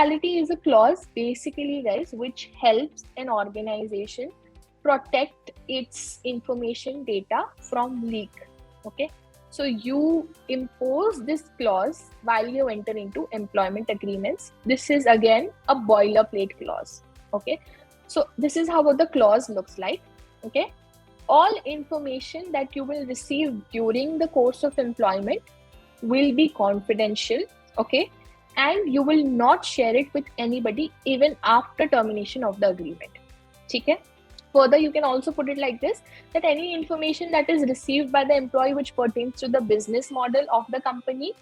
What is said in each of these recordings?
confidentiality is a clause basically, guys, which helps an organization protect its information data from leak. Okay, so you impose this clause while you enter into employment agreements. This is again a boilerplate clause. Okay, so this is how the clause looks like. Okay, all information that you will receive during the course of employment will be confidential. Okay, and you will not share it with anybody even after termination of the agreement. Okay. Further, you can also put it like this, that any information that is received by the employee which pertains to the business model of the company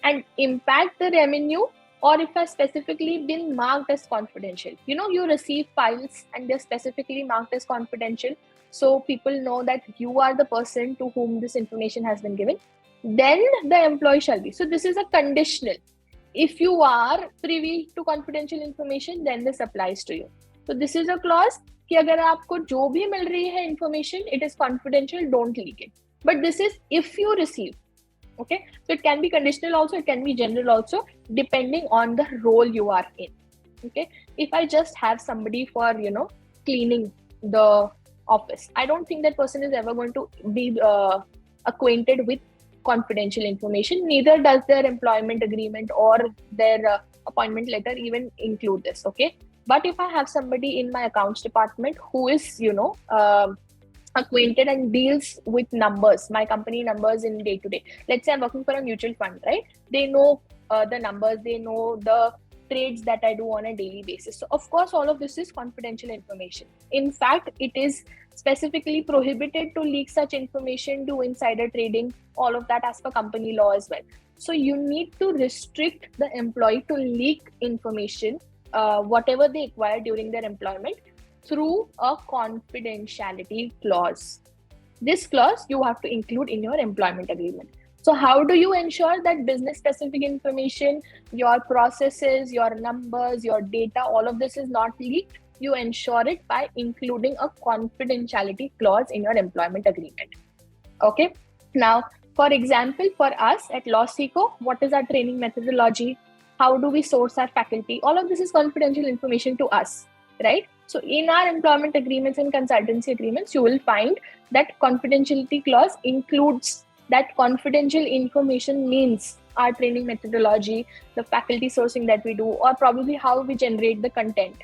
and impact the revenue, or if has specifically been marked as confidential. You know, you receive files and they're specifically marked as confidential, so people know that you are the person to whom this information has been given, then the employee shall be. So this is a conditional. If you are privy to confidential information, then this applies to you. So this is a clause कि अगर आपको जो भी मिल रही है information, it is confidential, don't leak it. But this is if you receive. Okay, so it can be conditional also, it can be general also, depending on the role you are in. Okay, if I just have somebody for, you know, cleaning the office, I don't think that person is ever going to be acquainted with confidential information. Neither does their employment agreement or their appointment letter even include this. Okay, but if I have somebody in my accounts department who is, you know, acquainted and deals with numbers, my company numbers in day to day. Let's say I'm working for a mutual fund, right? They know the numbers, they know the trades that I do on a daily basis. So of course, all of this is confidential information. In fact, it is specifically prohibited to leak such information, do insider trading, all of that as per company law as well. So you need to restrict the employee to leak information, whatever they acquire during their employment, through a confidentiality clause. This clause you have to include in your employment agreement. So how do you ensure that business specific information, your processes, your numbers, your data, all of this is not leaked? You ensure it by including a confidentiality clause in your employment agreement. Okay. Now, for example, for us at LawSeco, what is our training methodology? How do we source our faculty? All of this is confidential information to us, right? So in our employment agreements and consultancy agreements, you will find that confidentiality clause includes that confidential information means our training methodology, the faculty sourcing that we do, or probably how we generate the content,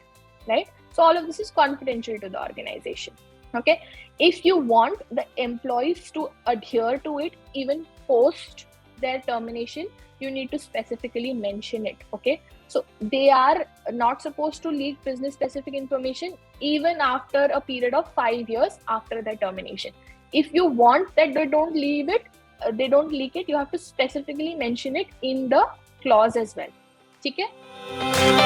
right? So all of this is confidential to the organization. Okay. If you want the employees to adhere to it even post their termination, you need to specifically mention it. Okay. So they are not supposed to leak business specific information even after a period of 5 years after their termination. If you want that they don't leave it, they don't leak it, you have to specifically mention it in the clause as well. Okay?